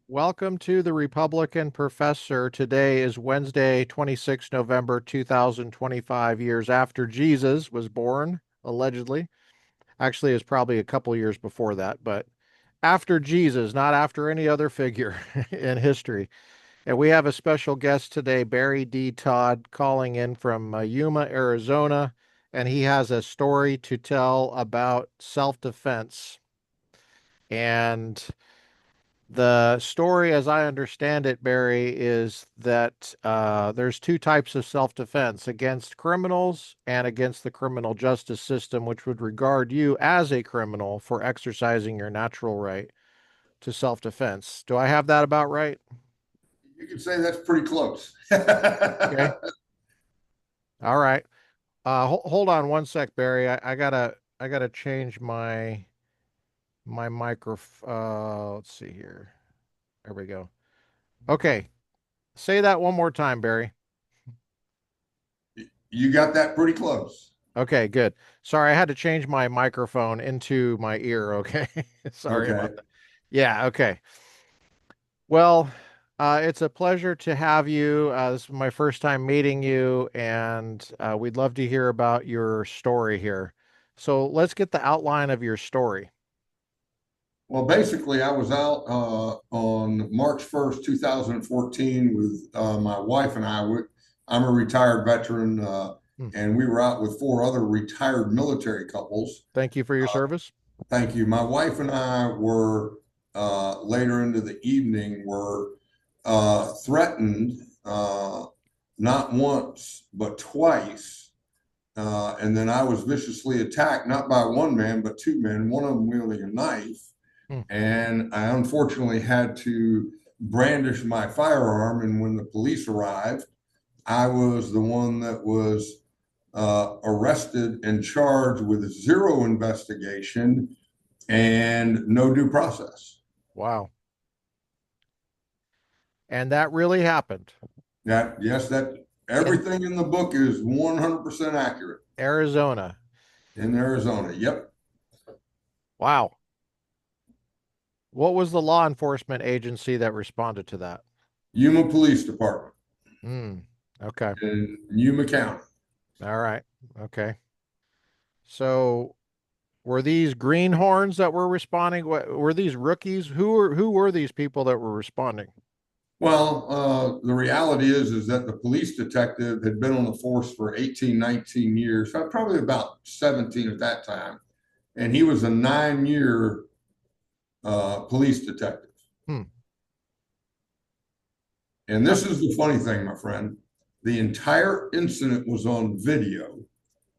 Welcome to the Republican Professor. Today is Wednesday, 26 November 2025, years after Jesus was born, allegedly. Actually, it's probably a couple years before that, but after Jesus, not after any other figure in history. And we have a special guest today, Barry D. Todd, calling in from Yuma, Arizona, and he has a story to tell about self-defense. And the story, as I understand it, Barry, is that there's two types of self-defense against criminals and against the criminal justice system, which would regard you as a criminal for exercising your natural right to self-defense. Do I have that about right? You can say that's pretty close. Okay. All right. Hold on one sec, Barry. I gotta change my microphone. Let's see here. There we go. Okay. Say that one more time, Barry. You got that pretty close. Okay, good. Sorry, I had to change my microphone into my ear. Okay. Sorry about Okay. that. Yeah, okay. Well, it's a pleasure to have you. This is my first time meeting you, and we'd love to hear about your story here. So let's get the outline of your story. Well, basically, I was out on March 1st, 2014, with my wife and I. I'm a retired veteran, Hmm. and we were out with four other retired military couples. Thank you for your service. Thank you. My wife and I were later into the evening were threatened not once but twice. And then I was viciously attacked, not by one man, but two men, one of them wielding a knife. Hmm. And I unfortunately had to brandish my firearm. And when the police arrived, I was the one that was arrested and charged with zero investigation and no due process. Wow. And that really happened Yes, that in everything in the book is 100% accurate Arizona. in Arizona. Yep. Wow. What was the law enforcement agency that responded to that? Yuma Police Department Hmm. Okay. in Yuma County. All right. Okay. So were these greenhorns that were responding? Were there these rookies? Who were these people that were responding? Well, the reality is that the police detective had been on the force for 18, 19 years, probably about 17 at that time. And he was a 9-year police detective. Hmm. And Uh, this is the funny thing, my friend. The entire incident was on video.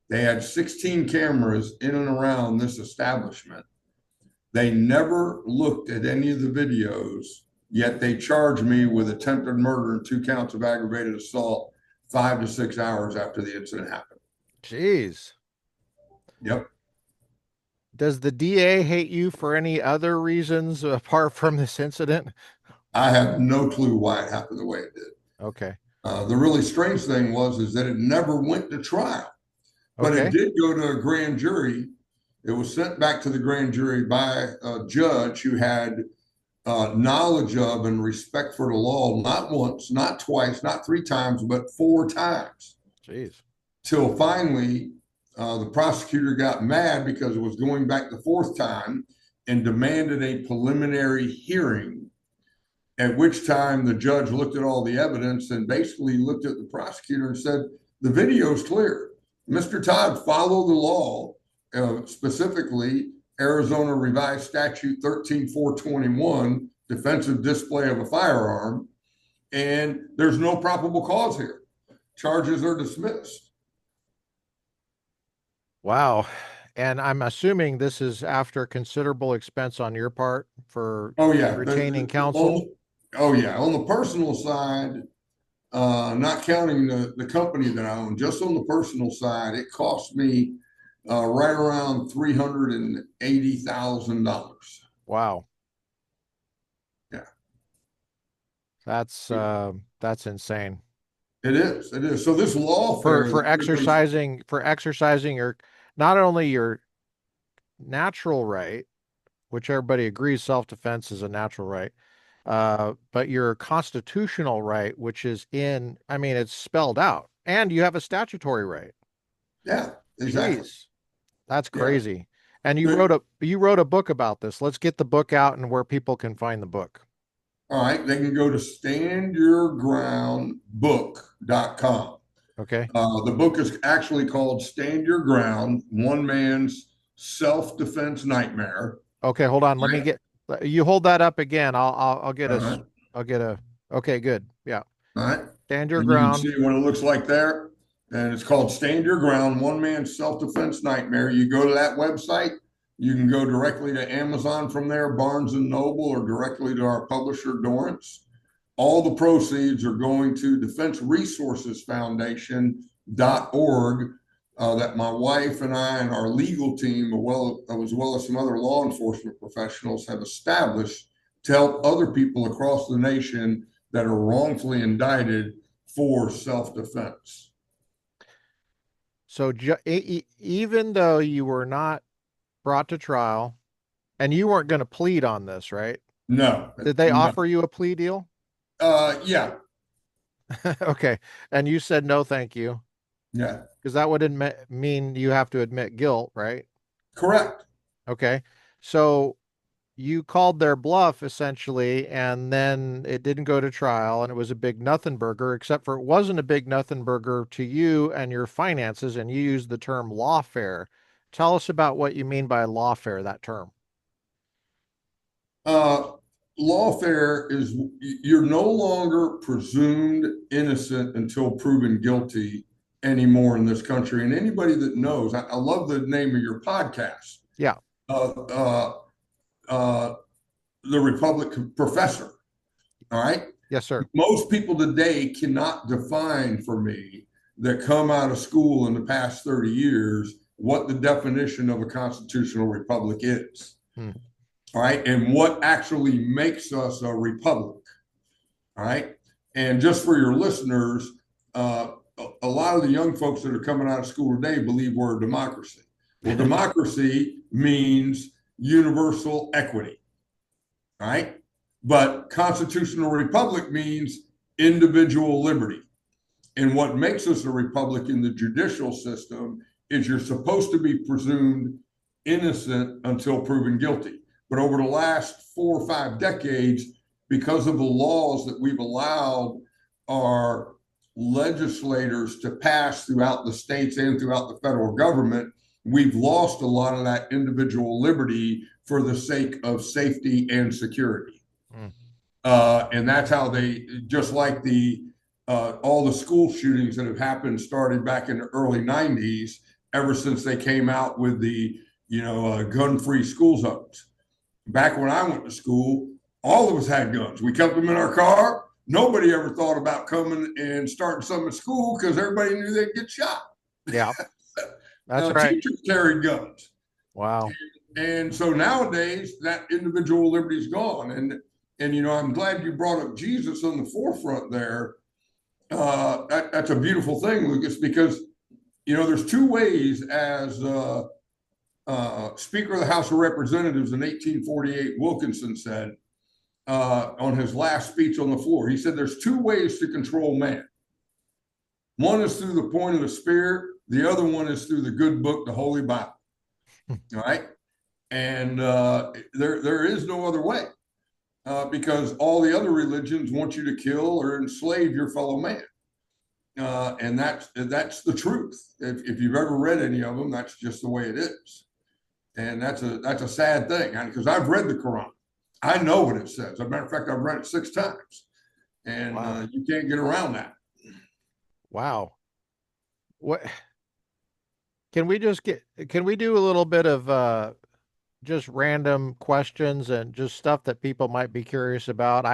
They had 16 cameras in and around this establishment. They never looked at any of the videos, yet they charged me with attempted murder and 2 counts of aggravated assault 5 to 6 hours after the incident happened. Jeez. Yep. Does the DA hate you for any other reasons apart from this incident? I have no clue why it happened the way it did. Okay. The really strange thing was that it never went to trial, but it Okay. did go to a grand jury. It was sent back to the grand jury by a judge who had knowledge of and respect for the law, not once, not twice, not three times, but four times. Jeez. Till finally, the prosecutor got mad because it was going back the fourth time and demanded a preliminary hearing. At which time the judge looked at all the evidence and basically looked at the prosecutor and said, "The video is clear. Mr. Todd, follow the law, specifically Arizona Revised Statute 13421, defensive display of a firearm, and there's no probable cause here. Charges are dismissed." Wow. And I'm assuming this is after considerable expense on your part for Oh yeah, retaining counsel. oh yeah. On the personal side, not counting the company that I own, just on the personal side, it cost me right around $380,000. Wow. Yeah, That's insane. it is. It is. So this For lawfare that for everybody's, exercising your not only your natural right, which everybody agrees self-defense is a natural right, But your constitutional right, which is in, I mean, it's spelled out, and you have a statutory right. Yeah, exactly. Jeez, that's Yeah. crazy. And But, you wrote a book about this. Let's get the book out and where people can find the book. all right, they can go to standyourgroundbook.com. Okay. The book is actually called Stand Your Ground, One Man's Self-Defense Nightmare. Okay, hold on. Let me Right? get you hold that up again. I'll get All us right. I'll get a okay, good. Yeah. All right. Stand your And you can ground. see what it looks like there. And it's called Stand Your Ground, One Man's Self-Defense Nightmare. You go to that website. You can go directly to Amazon from there, Barnes and Noble, or directly to our publisher, Dorrance. All the proceeds are going to Defense Resources Foundation.org, that my wife and I and our legal team, as well as some other law enforcement professionals, have established to help other people across the nation that are wrongfully indicted for self-defense. So even though you were not brought to trial and you weren't going to plead on this, right? No, Did they no. offer you a plea deal? Yeah, Okay. And you said no, thank you, yeah, because that would mean you have to admit guilt, right? correct. Okay. So you called their bluff essentially, and then it didn't go to trial, and it was a big nothing burger, except for it wasn't a big nothing burger to you and your finances, and you used the term lawfare. Tell us about what you mean by lawfare, that term. Uh, Lawfare is you're no longer presumed innocent until proven guilty anymore in this country. And anybody that knows, I love the name of your podcast, Yeah. uh, uh, uh, the Republic Professor. All right. Yes, sir. Most people today cannot define for me that come out of school in the past 30 years what the definition of a constitutional republic is. Hmm. All right. And what actually makes us a republic. All right. And just for your listeners, a lot of the young folks that are coming out of school today believe we're a democracy. Well, democracy means universal equity. All right. But constitutional republic means individual liberty. And what makes us a republic in the judicial system is you're supposed to be presumed innocent until proven guilty. But over the last 4 or 5 decades, because of the laws that we've allowed our legislators to pass throughout the states and throughout the federal government, we've lost a lot of that individual liberty for the sake of safety and security. Hmm. And that's how they, just like the all the school shootings that have happened started back in the early 90s, ever since they came out with the gun-free school zones. Back when I went to school, all of us had guns. We kept them in our car. Nobody ever thought about coming and starting something at school because everybody knew they'd get shot. Yeah, that's right. Teachers carried guns. Wow. And so nowadays that individual liberty is gone. And I'm glad you brought up Jesus on the forefront there. That's a beautiful thing, Lucas, because there's two ways, as Speaker of the House of Representatives in 1848, Wilkinson said on his last speech on the floor. He said, "There's two ways to control man. One is through the point of the Spirit. The other one is through the good book, the Holy Bible." All right, and there is no other way. Because all the other religions want you to kill or enslave your fellow man. And that's the truth. If you've ever read any of them, that's just the way it is. And that's a sad thing, because I've read the Quran. I know what it says. As a matter of fact, I've read it 6 times, and Wow. you can't get around that. Wow. What can we do a little bit of just random questions and just stuff that people might be curious about?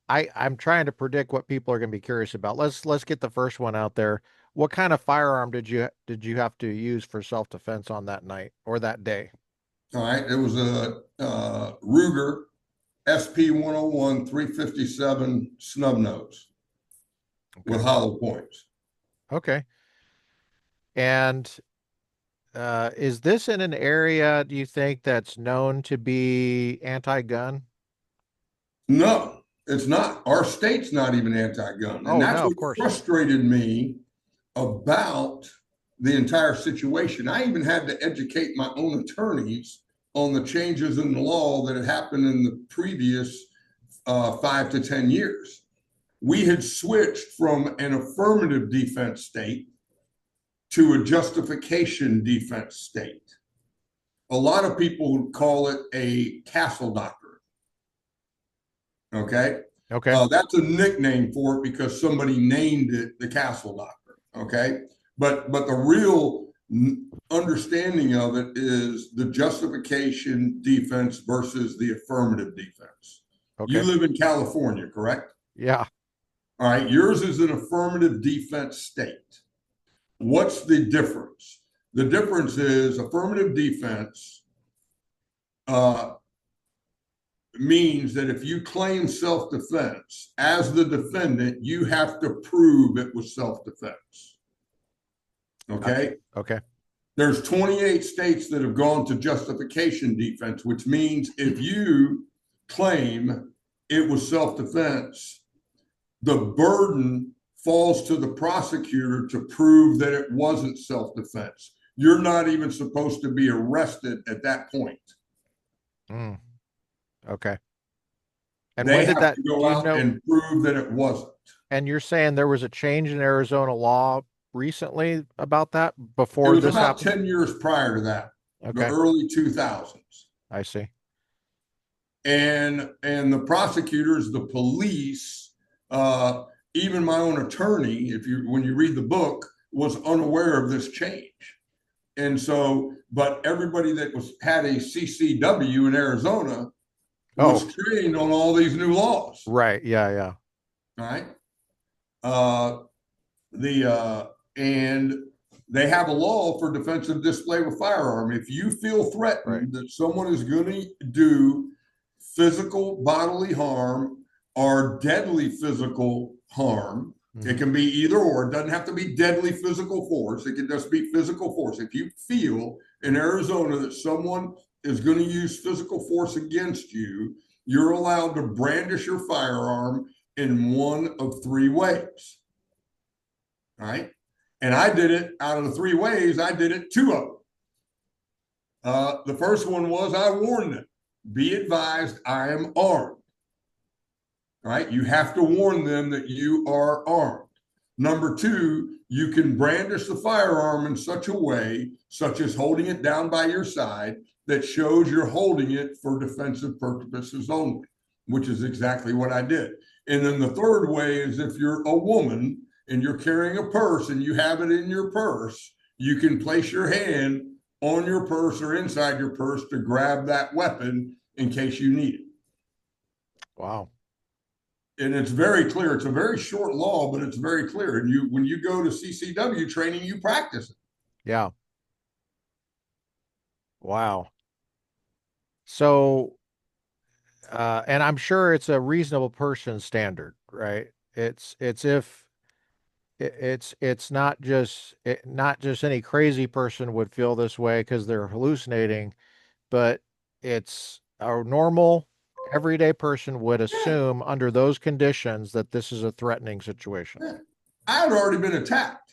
I'm trying to predict what people are going to be curious about. Let's get the first one out there. What kind of firearm did you have to use for self-defense on that night or that day? All right, it was a Ruger SP 101 357 snub nose with Okay. hollow points. Okay. And is this in an area, do you think, that's known to be anti-gun? No, It's not. Our state's not even anti-gun. And Oh, that's no, what of course. frustrated me about the entire situation. I even had to educate my own attorneys on the changes in the law that had happened in the previous 5 to 10 years. We had switched from an affirmative defense state to a justification defense state. A lot of people would call it a castle doctrine. Okay. Okay. That's a nickname for it because somebody named it the castle doctrine. Okay. But the real understanding of it is the justification defense versus the affirmative defense. You Okay. live in California, correct? Yeah. All right. Yours is an affirmative defense state. What's the difference? The difference is affirmative defense uh, means that if you claim self-defense as the defendant, you have to prove it was self-defense. Gotcha. Okay. Okay. There's 28 states that have gone to justification defense, which means if you claim it was self-defense, the burden falls to the prosecutor to prove that it wasn't self-defense. You're not even supposed to be arrested at that point. Mm, okay. And They when did have that, to do go you out know? and prove that it wasn't. And you're saying there was a change in Arizona law recently about that It before was this about happened? 10 years prior to that, the Okay. early 2000s. I see. And the prosecutors, the police, uh, even my own attorney, if you when you read the book, was unaware of this change. And so, but everybody that was had a CCW in Arizona was Oh, trained on all these new laws. right. Yeah. Yeah. All right. Uh, the and they have a law for defensive display of a firearm. If you feel Right. threatened that someone is going to do physical bodily harm or deadly physical harm, it Hmm. can be either or. It doesn't have to be deadly physical force. It can just be physical force. If you feel in Arizona that someone is going to use physical force against you, you're allowed to brandish your firearm in one of three ways. Right? And I did it out of the three ways, I did it two of them. The first one was I warned them, be advised, I am armed. Right? You have to warn them that you are armed. Number two, you can brandish the firearm in such a way, such as holding it down by your side, that shows you're holding it for defensive purposes only, which is exactly what I did. And then the third way is if you're a woman and you're carrying a purse and you have it in your purse, you can place your hand on your purse or inside your purse to grab that weapon in case you need it. Wow. And it's very clear. It's a very short law, but it's very clear. And you, when you go to CCW training, you practice it. Yeah. Wow. So, and I'm sure it's a reasonable person standard, right? It's if it's not just any crazy person would feel this way because they're hallucinating, but it's a normal everyday person would Yeah, assume under those conditions that this is a threatening situation. yeah. I had already been attacked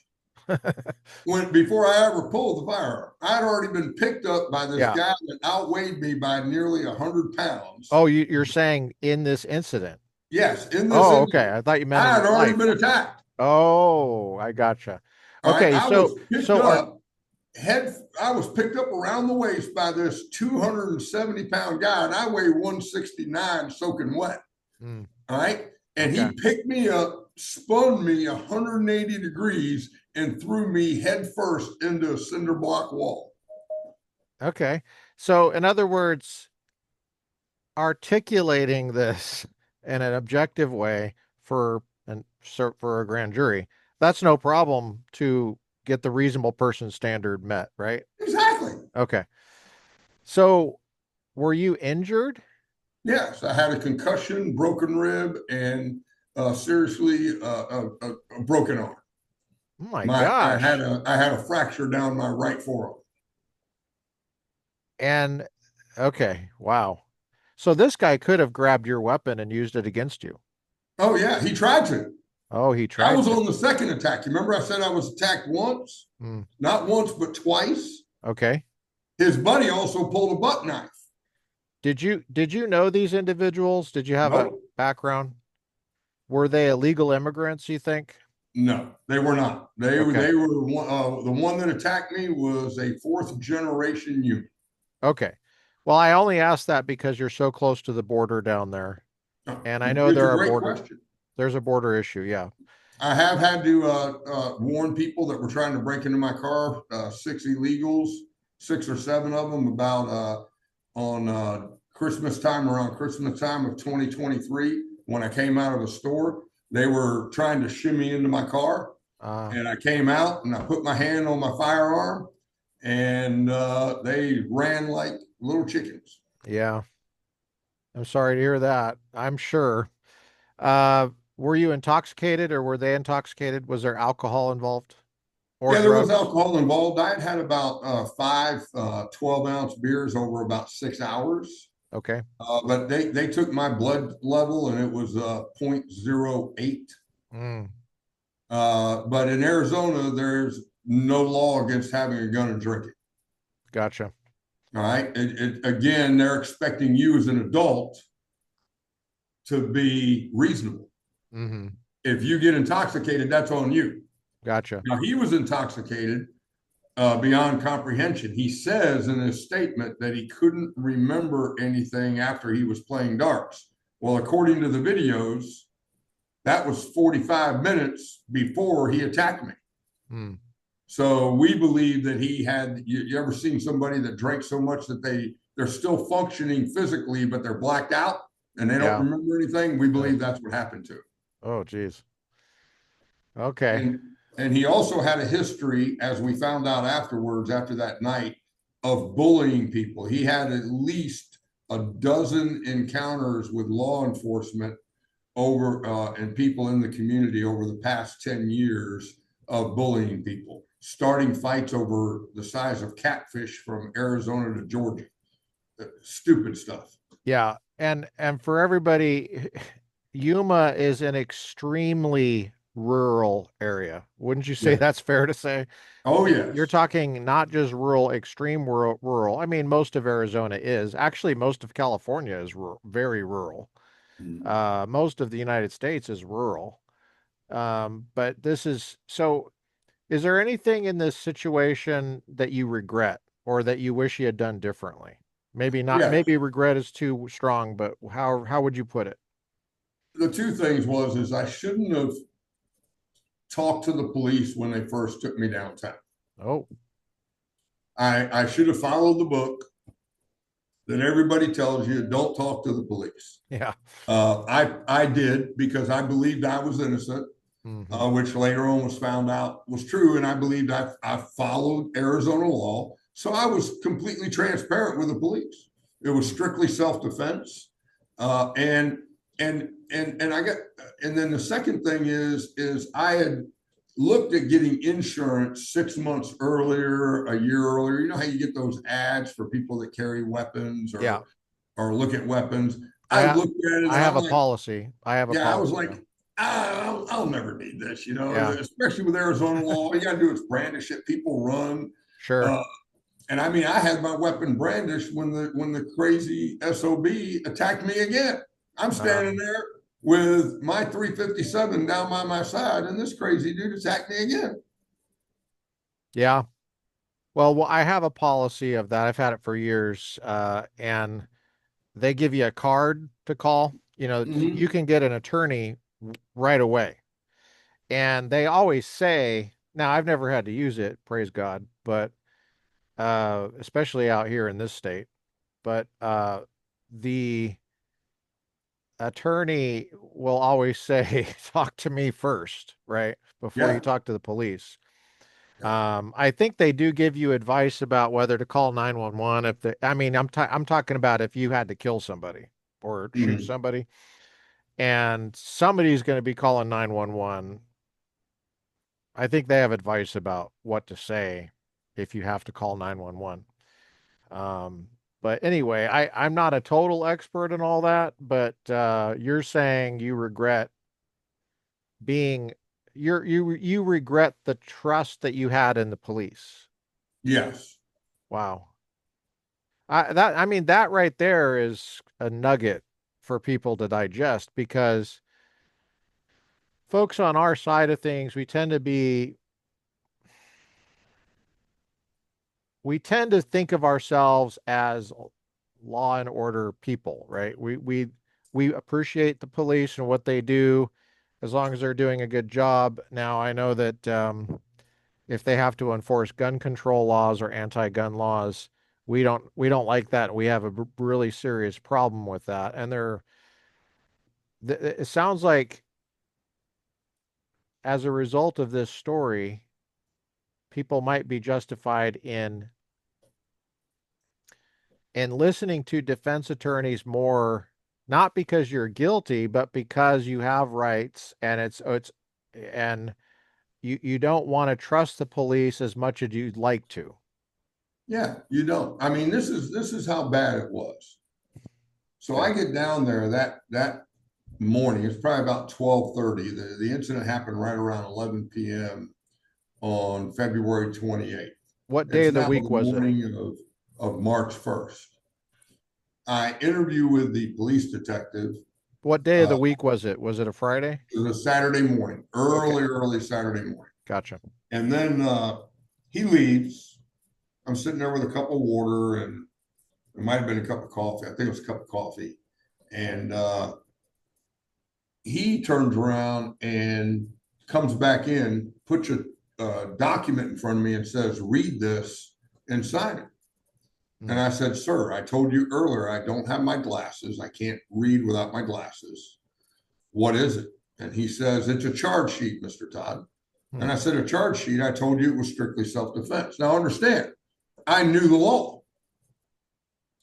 when before I ever pulled the firearm. I had already been picked up by this Yeah. guy that outweighed me by nearly 100 pounds. Oh, you're saying in this incident. Yes, in this Oh, okay. incident, I thought you meant I in had your already life. been attacked. Oh, I gotcha. All right, Okay, so picked so are up I was picked up around the waist by this 270-pound guy, and I weigh 169 soaking wet. mm, All right. And okay. he picked me up, spun me 180 degrees, and threw me head first into a cinder block wall. Okay. So in other words, articulating this in an objective way for a grand jury, that's no problem to get the reasonable person standard met, right? Exactly. Okay. So were you injured? Yes. I had a concussion, broken rib, and seriously a broken arm. Oh my I had gosh. a fracture down my right forearm. And okay, wow. So this guy could have grabbed your weapon and used it against you. Oh yeah, he tried to. Oh, he I tried was to. on the second attack. You remember I said I was attacked once? Hmm. Not once, but twice. Okay. His buddy also pulled a buck knife. Did you know these individuals? Did you have a Nope. background? Were they illegal immigrants, you think? No, they were not. They were Okay. they were the one that attacked me was a fourth generation unit. Okay. Well, I only asked that because you're so close to the border down there. And I know It's a great question. there's a border issue. Yeah. I have had to warn people that were trying to break into my car, six illegals, six or seven of them, about on Christmas time, around Christmas time of 2023, when I came out of a store. They were trying to shimmy into my car, Uh, and I came out and I put my hand on my firearm, and they ran like little chickens. yeah. I'm sorry to hear that. I'm sure. Uh, were you intoxicated or were they intoxicated? Was there alcohol involved or Yeah, there was drugs? alcohol involved. I had about five 12-ounce beers over about 6 hours. Okay. But they took my blood level and it was 0.08. Mm, But in Arizona, there's no law against having a gun and drinking. gotcha. All right. Again, they're expecting you as an adult to be reasonable. Hmm. If you get intoxicated, that's on you. Gotcha. Now, he was intoxicated beyond comprehension. He says in his statement that he couldn't remember anything after he was playing darts. Well, according to the videos, that was 45 minutes before he attacked me. Mm, So we believe that he had. You ever seen somebody that drank so much that they're still functioning physically, but they're blacked out and they don't yeah. remember anything? We Oh, believe that's what happened to him. oh, geez. Okay. And and he also had a history, as we found out afterwards, after that night, of bullying people. He had at least a dozen encounters with law enforcement over and people in the community over the past 10 years of bullying people, starting fights over the size of catfish from Arizona to Georgia. Stupid stuff. Yeah. And for everybody, Yuma is an extremely rural area. Wouldn't you say Yeah. that's fair to say? Oh, You're yes. talking not just rural, extreme rural. I mean, most of Arizona is. Actually, most of California is very rural. Mm. Most of the United States is rural. But this is so. Is there anything in this situation that you regret or that you wish you had done differently? Maybe not, Yes. maybe regret is too strong, but how would you put it? The two things is I shouldn't have talked to the police when they first took me downtown. Oh, I should have followed the book that everybody tells you, don't talk to the police. yeah. I did because I believed I was innocent, Hmm. which later on was found out was true, and I believed I followed Arizona law, so I was completely transparent with the police. It was strictly self defense, and I got, and then the second thing is I had looked at getting insurance 6 months earlier, a year earlier. You know how you get those ads for people that carry weapons Yeah. or look at weapons. I I ha looked at it I and have I'm a like, policy. I have a yeah, I was policy like, now. I'll never need this, Yeah. especially with Arizona law. All you got to do is brandish it. People run. Sure. Uh, and I mean, I had my weapon brandished when the crazy SOB attacked me again. I'm standing Um, there with my 357 down by my side, and this crazy dude attacked me again. yeah. Well, I have a policy of that. I've had it for years. And they give you a card to call. You Mm-hmm. can get an attorney right away. And they always say, now I've never had to use it, praise God, but especially out here in this state, but the attorney will always say, talk to me first, right? Before you Yeah. talk to the police. Yeah. I think they do give you advice about whether to call 911 if I mean, I'm talking about if you had to kill somebody or shoot Mm-hmm. somebody and somebody's going to be calling 911. I think they have advice about what to say if you have to call 911. Um, But anyway, I'm not a total expert in all that, but you're saying you regret being you regret the trust that you had in the police. Yes. Wow. I mean that right there is a nugget for people to digest because folks on our side of things, we tend to think of ourselves as law and order people, right? We appreciate the police and what they do as long as they're doing a good job. Now, I know that if they have to enforce gun control laws or anti-gun laws, we don't like that. We have a really serious problem with that. And it sounds like as a result of this story, people might be justified in listening to defense attorneys more, not because you're guilty, but because you have rights and it's and you don't want to trust the police as much as you'd like to. Yeah, you don't. I mean, this is how bad it was. So Okay. I get down there that morning. It's probably about 12:30. The incident happened right around 11 p.m. on February 28th. What day It's of the now week the was it? morning of March 1st. I interview with the police detective. What day of the Uh, week was it? Was it a Friday? it was a Saturday morning, Okay. early Saturday morning. Gotcha. And then he leaves. I'm sitting there with a cup of water and it might have been a cup of coffee. I think it was a cup of coffee. And he turns around and comes back in, puts a document in front of me and says, read this and sign it. And Mm. I said, sir, I told you earlier, I don't have my glasses. I can't read without my glasses. What is it? And he says, it's a charge sheet, Mr. Todd. And Mm. I said, a charge sheet? I told you it was strictly self-defense. Now understand, I knew the law.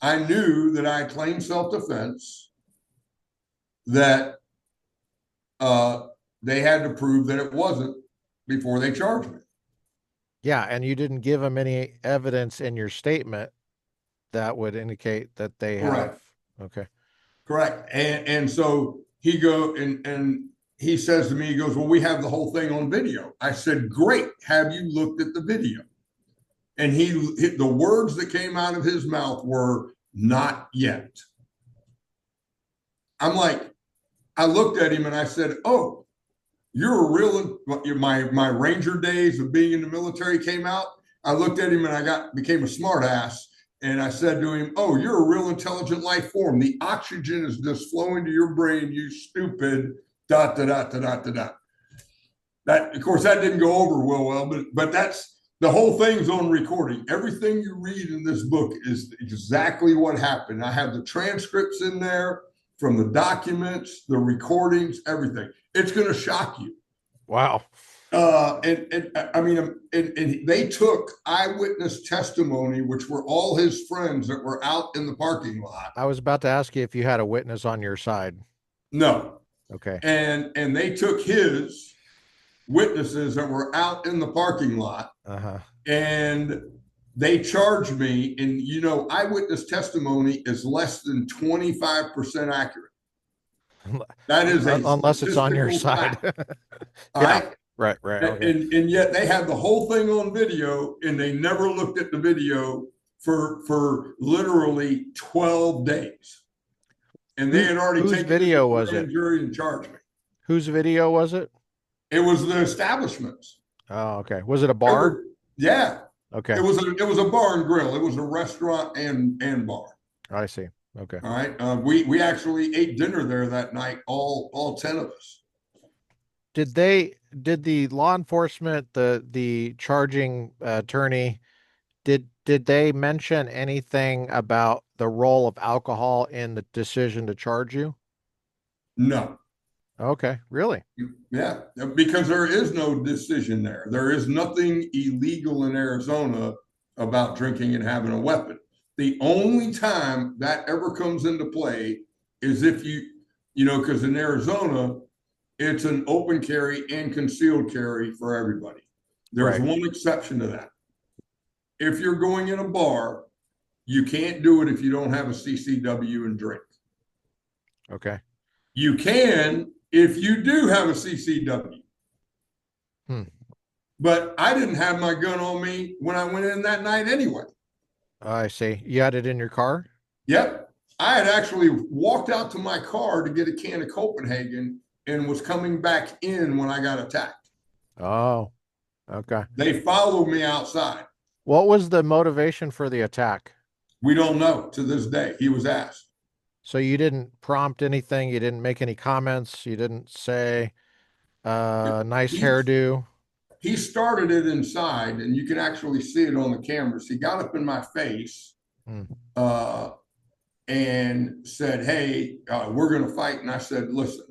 I knew that I claimed self-defense, that uh, they had to prove that it wasn't before they charged me. Yeah, and you didn't give them any evidence in your statement that would indicate that they have. Correct. Okay. Correct. And so and he says to me, he goes, well, we have the whole thing on video. I said, great. Have you looked at the video? And the words that came out of his mouth were not yet. I'm like, I looked at him and I said, oh, you're a real, my Ranger days of being in the military came out. I looked at him and became a smart ass. And I said to him, oh, you're a real intelligent life form. The oxygen is just flowing to your brain, you stupid, dot, dot, dot, dot, dot, dot. That, of course, that didn't go over well, but that's the whole thing's on recording. Everything you read in this book is exactly what happened. I have the transcripts in there from the documents, the recordings, everything. It's going to shock you. Wow. And I mean, and they took eyewitness testimony, which were all his friends that were out in the parking lot. I was about to ask you if you had a witness on your side. No, Okay. and they took his witnesses that were out in the parking lot, Uh-huh. and they charged me. And eyewitness testimony is less than 25% accurate. That is a Unless it's on your statistical side. fact. All Yeah. right. Right, right. Okay. And yet they had the whole thing on video and they never looked at the video for literally 12 days. And they Who had already whose taken it to video the was it? grand jury and charged me. Whose video was it? It was the establishments. Oh, okay. Was it a It bar? were, yeah. It Okay. was a bar and grill. It was a restaurant and bar. I see. Okay. All right. We actually ate dinner there that night, all 10 of us. Did the law enforcement, the charging attorney, did they mention anything about the role of alcohol in the decision to charge you? No. Okay, really? Yeah, because there is no decision there. There is nothing illegal in Arizona about drinking and having a weapon. The only time that ever comes into play is if because in Arizona, it's an open carry and concealed carry for everybody. There's Right. one exception to that. If you're going in a bar You can't do it if you don't have a CCW and drink. Okay. You can if you do have a CCW. Hmm. But I didn't have my gun on me when I went in that night anyway. I see. You had it in your car? Yep. I had actually walked out to my car to get a can of Copenhagen and was coming back in when I got attacked. Oh, okay. They followed me outside. What was the motivation for the attack? We don't know to this day. He was asked. So you didn't prompt anything, you didn't make any comments, you didn't say, nice He hairdo. he started it inside, and you can actually see it on the cameras. He got up in my face Hmm. uh, and said, "Hey, we're going to fight." And I said, "Listen,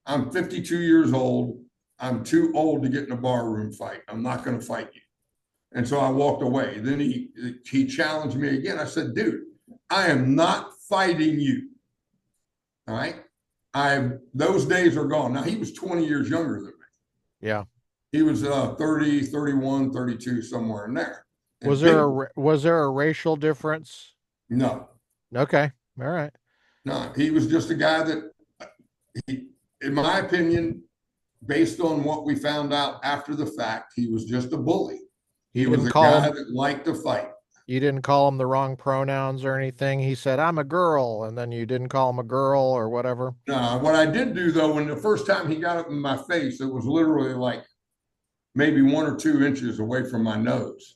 I'm 52 years old. I'm too old to get in a barroom fight. I'm not going to fight you." And so I walked away. Then he challenged me again. I said, "Dude, I am not fighting you. All right. Those days are gone." Now he was 20 years younger than me. Yeah. He was 30, 31, 32, somewhere in there. Was And there big, a racial difference? no, Okay. All right. no. He was just a guy that he, in my opinion, based on what we found out after the fact, he was just a bully. You He was didn't a call guy him that liked to fight. you didn't call him the wrong pronouns or anything. He said, "I'm a girl," and then you didn't call him a girl or whatever. What I did do though, when the first time he got up in my face, it was literally like maybe 1 or 2 inches away from my nose.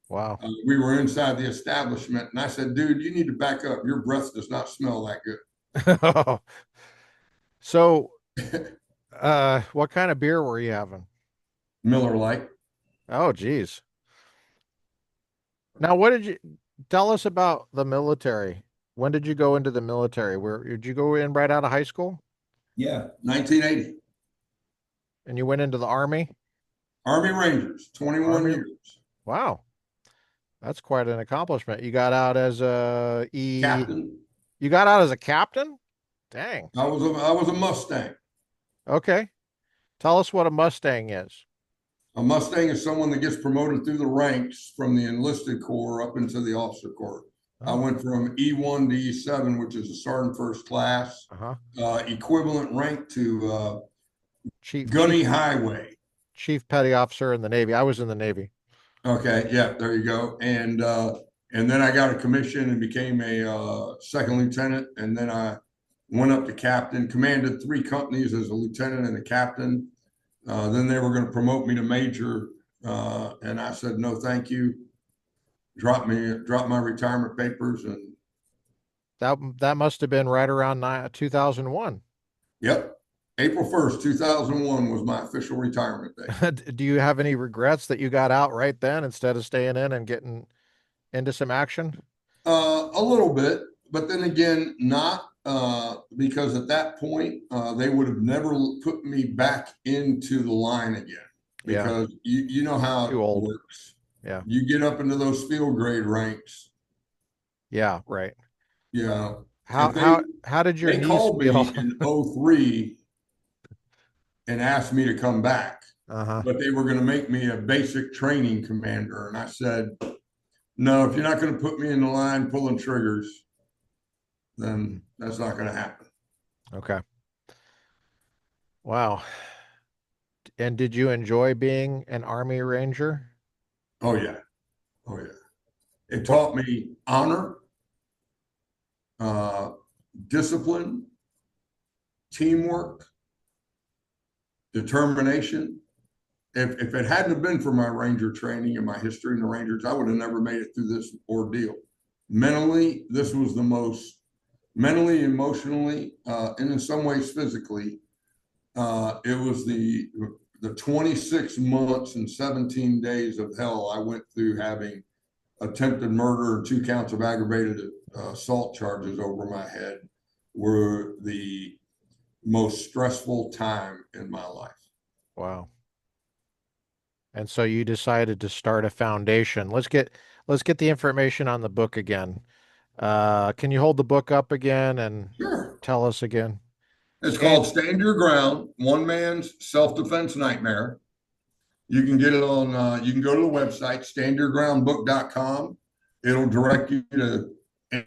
Wow. We were inside the establishment, and I said, "Dude, you need to back up. Your breath does not smell that So, good." what kind of beer were you having? Miller Lite. Oh, geez. Now, what did you tell us about the military? When did you go into the military? Where did you go in right out of high school? Yeah, 1980. And you went into the army? Army Rangers, 21 Army? years. Wow, that's quite an accomplishment. You got out as Captain. you got out as a captain? Dang. I was a Mustang. Okay. Tell us what a Mustang is. A Mustang is someone that gets promoted through the ranks from the enlisted corps up into the officer corps. I Oh, went from E1 to E7, which is a sergeant first class, uh-huh. equivalent rank to Chief, chief, gunny highway. chief petty officer in the Navy. I was in the Navy. Okay, yeah, there you go. And then I got a commission and became a second lieutenant, and then I went up to captain. Commanded 3 companies as a lieutenant and a captain. Then they were going to promote me to major, and I said no, thank you. Dropped my retirement papers, and That must have been right around 2001. yep, April 1st, 2001 was my official retirement date. Do you have any regrets that you got out right then instead of staying in and getting into some action? A little bit, but then again, not because at that point they would have never put me back into the line again Yeah, because you know how it too old. works. Yeah. You get up into those field grade ranks, Yeah, right. you know. How If they how how did your they knees called me feel? in '03 and asked me to come back, Uh-huh. but they were going to make me a basic training commander, and I said, no, if you're not going to put me in the line pulling triggers, then that's not going to happen. Okay. Wow. And did you enjoy being an Army Ranger? Oh yeah, oh yeah. It What? taught me honor, uh, discipline, teamwork, determination. If it hadn't have been for my Ranger training and my history in the Rangers, I would have never made it through this ordeal. Mentally, this was the most mentally, emotionally, and in some ways physically. It was the 26 months and 17 days of hell I went through having attempted murder and 2 counts of aggravated assault charges over my head were the most stressful time in my life. Wow. And so you decided to start a foundation. Let's get the information on the book again. Can you hold the book up again and Sure. tell us again? It's Stand called Stand Your Ground, One Man's Self-Defense Nightmare. You can get it on, you can go to the website, standyourgroundbook.com. It'll direct you to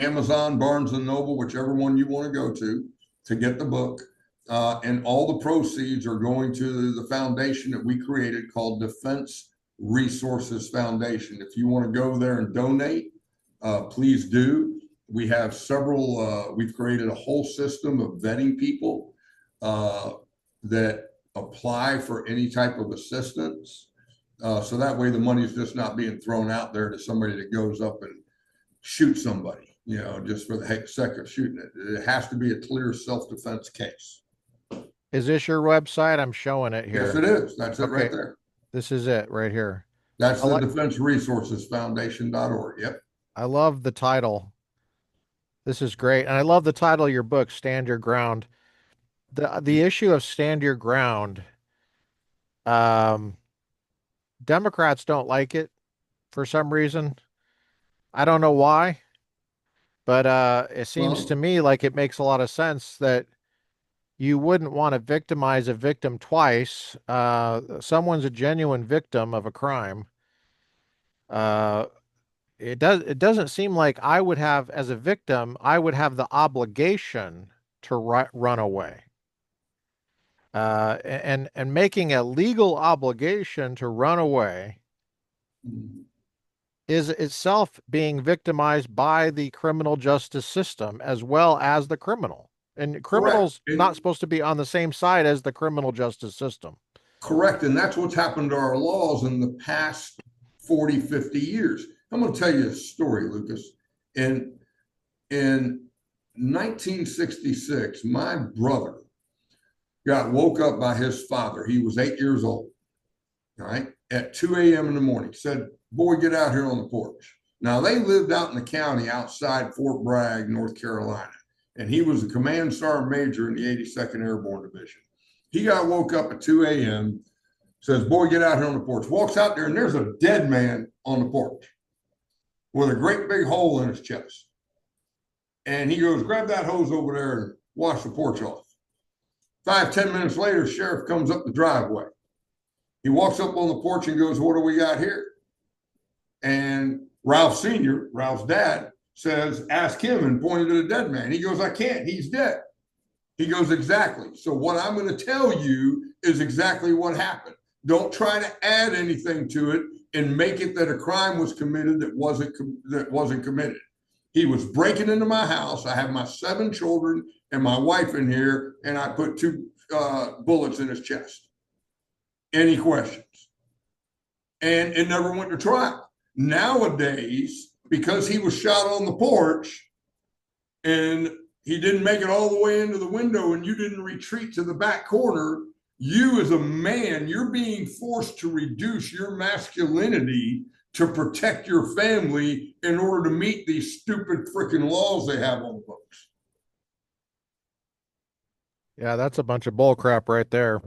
Amazon, Barnes and Noble, whichever one you want to go to get the book. And all the proceeds are going to the foundation that we created called Defense Resources Foundation. If you want to go there and donate, please do. We have several, we've created a whole system of vetting people that apply for any type of assistance. So that way the money is just not being thrown out there to somebody that goes up and shoots somebody, just for the sake of shooting it. It has to be a clear self-defense case. Is this your website? I'm showing it Yes, here. it is. That's it right Okay, there. this is it right here. That's I the like Defense Resources Foundation.org. Yep. I love the title. This is great. And I love the title of your book, Stand Your Ground. The issue of stand your ground, um, Democrats don't like it for some reason. I don't know why, but it seems to Well, me like it makes a lot of sense that you wouldn't want to victimize a victim twice. Someone's a genuine victim of a crime. Uh, it doesn't seem like I would have, as a victim, I would have the obligation to run away. And making a legal obligation to run away is itself being victimized by the criminal justice system as well as the criminal. And correct. criminals not supposed to be on the same side as the criminal justice system. Correct. And that's what's happened to our laws in the past 40, 50 years. I'm going to tell you a story, Lucas. In 1966, my brother got woke up by his father. He was 8 years old, all right, at 2 a.m. in the morning. Said, boy, get out here on the porch. Now, they lived out in the county outside Fort Bragg, North Carolina, and he was a command sergeant major in the 82nd Airborne Division. He got woke up at 2 a.m., says, boy, get out here on the porch. Walks out there, and there's a dead man on the porch with a great big hole in his chest. And he goes, grab that hose over there and wash the porch off. 5, 10 minutes later, sheriff comes up the driveway. He walks up on the porch and goes, what do we got here? And Ralph Sr., Ralph's dad, says, ask him, and pointed to the dead man. He goes, I can't. He's dead. He goes, exactly. So what I'm going to tell you is exactly what happened. Don't try to add anything to it and make it that a crime was committed that wasn't committed. He was breaking into my house. I have my 7 children and my wife in here, and I put 2 bullets in his chest. Any questions? And it never went to trial. Nowadays, because he was shot on the porch and he didn't make it all the way into the window and you didn't retreat to the back corner, you as a man, you're being forced to reduce your masculinity to protect your family in order to meet these stupid freaking laws they have on the books. Yeah, that's a bunch of bull crap right there.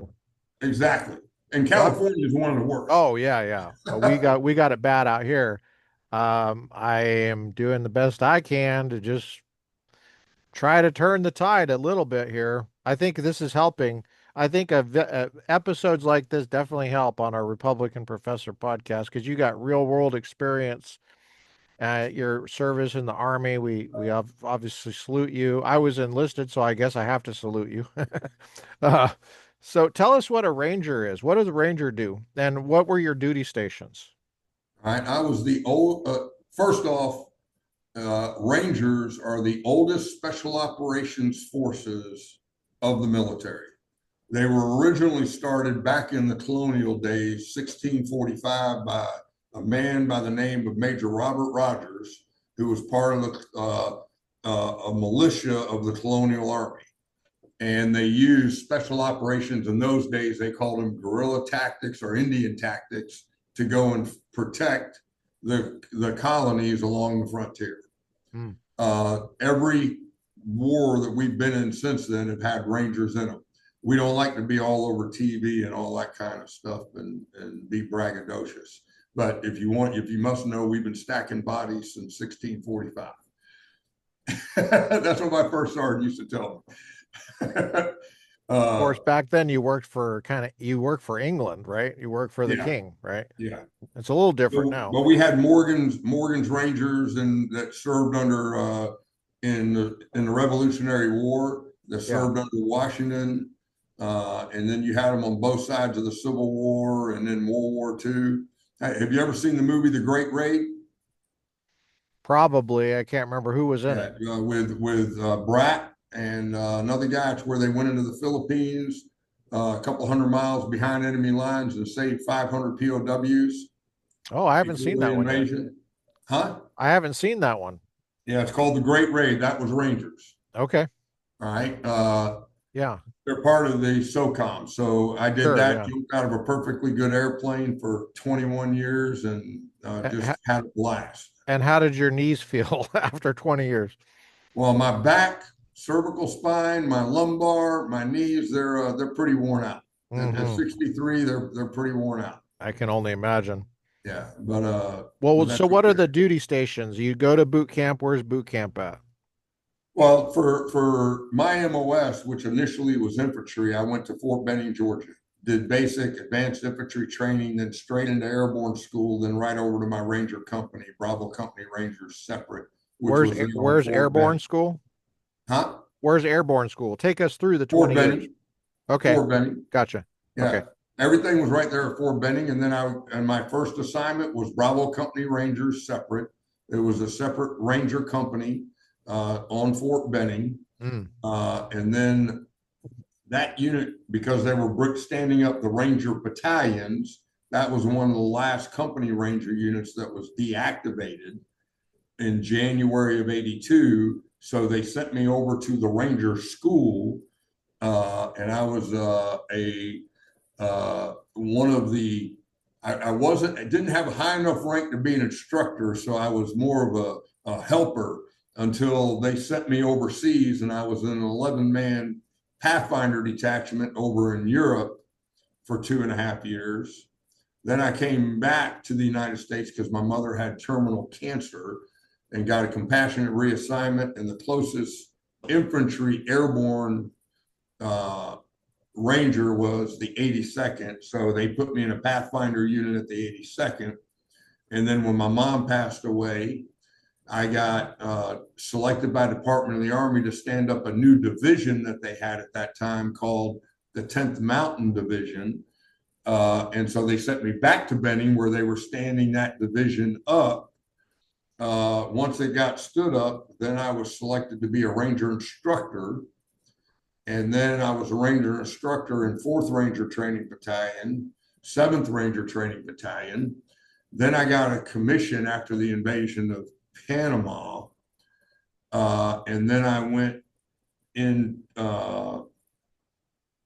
Exactly. And Well, California is one of the worst. oh yeah, yeah. We got it bad out here. I am doing the best I can to just try to turn the tide a little bit here. I think this is helping. I think episodes like this definitely help on our Republican Professor podcast because you got real world experience. Your service in the Army, we obviously salute you. I was enlisted, so I guess I have to salute you. uh, so tell us what a ranger is. What does a ranger do, and what were your duty stations? All right. I was the old, first off, Rangers are the oldest special operations forces of the military. They were originally started back in the colonial days, 1645, by a man by the name of Major Robert Rogers, who was part of a militia of the colonial army. And they used special operations in those days. They called them guerrilla tactics or Indian tactics to go and protect the colonies along the frontier. Hmm. Every war that we've been in since then have had Rangers in them. We don't like to be all over TV and all that kind of stuff and be braggadocious. But if you must know, we've been stacking bodies since 1645. That's what my first sergeant used to tell me. Of Uh, course, back then you worked for England, right? You worked for the yeah, king, right? yeah. It's a little different But, now. but we had Morgan's Rangers and that served under in the Revolutionary War that Yeah. served under Washington, and then you had them on both sides of the Civil War and then World War II. Have you ever seen the movie The Great Raid? Probably. I can't remember who was in Yeah, it. with Brat and another guy. It's where they went into the Philippines, a couple hundred miles behind enemy lines and saved 500 POWs Oh, I haven't seen before the that one yet. invasion. Huh? I haven't seen that one. Yeah, it's called the Great Raid. That was Rangers. Okay. All right. Yeah. They're part of the SOCOM. So I did Sure, that, yeah. jumped out of a perfectly good airplane for 21 years and Ha- just had a blast. And how did your knees feel after 20 years? Well, my back, cervical spine, my lumbar, my knees, they're pretty worn out. At Hmm. 63, they're pretty worn out. I can only imagine. Yeah, Well, but so that's what are okay. the duty stations? You go to boot camp. Where's boot camp at? Well, for my MOS, which initially was infantry, I went to Fort Benning, Georgia. Did basic advanced infantry training, then straight into airborne school, then right over to my Ranger company, Bravo Company Rangers separate, which was there on Where's Fort airborne Benning. school? Huh? Where's airborne school? Take us through the Fort 20 years. Benning, Okay. Fort Benning. Gotcha. Okay. Yeah. Everything was right there at Fort Benning. And then my first assignment was Bravo Company Rangers separate. It was a separate Ranger company on Fort Benning. Mm. And then that unit, because they were standing up the Ranger battalions, that was one of the last company Ranger units that was deactivated in January of 82. So they sent me over to the Ranger school. And I was one of the, I didn't have a high enough rank to be an instructor. So I was more of a helper until they sent me overseas and I was in an 11-man Pathfinder detachment over in Europe for 2.5 years. Then I came back to the United States because my mother had terminal cancer and got a compassionate reassignment. And the closest infantry airborne uh, Ranger was the 82nd. So they put me in a Pathfinder unit at the 82nd. And then when my mom passed away, I got selected by Department of the Army to stand up a new division that they had at that time called the 10th Mountain Division. And so they sent me back to Benning where they were standing that division up. Once it got stood up, then I was selected to be a Ranger instructor. And then I was a Ranger instructor in 4th Ranger Training Battalion, 7th Ranger Training Battalion. Then I got a commission after the invasion of Panama. And then I in,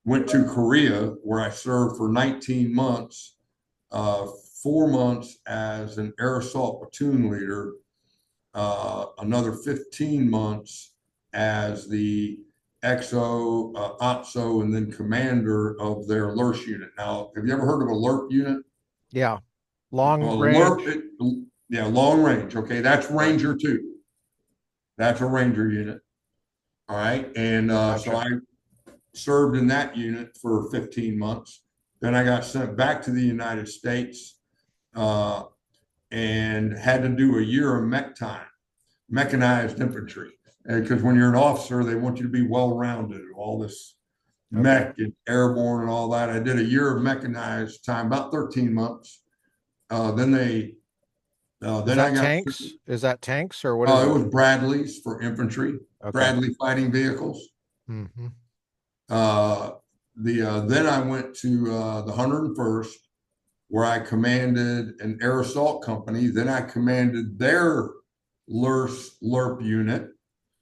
went to Korea where I served for 19 months, 4 months as an air assault platoon leader, another 15 months as the XO, OPSO, and then commander of their LURS unit. Now, have you ever heard of a LURP unit? Yeah. Long Well, range. yeah, long range. Okay, that's Right. Ranger 2. That's a Ranger unit. All right. And so Gotcha. I served in that unit for 15 months. Then I got sent back to the United States uh, and had to do a year of mech time, mechanized infantry. Because when you're an officer, they want you to be well rounded, all this Okay. mech and airborne and all that. I did a year of mechanized time, about 13 months. Then they, Is then I that got, tanks? Is that tanks or what is it it? was Bradleys for infantry, Okay. Bradley fighting vehicles. Hmm. Uh, then I went to the 101st, where I commanded an air assault company. Then I commanded their LURP unit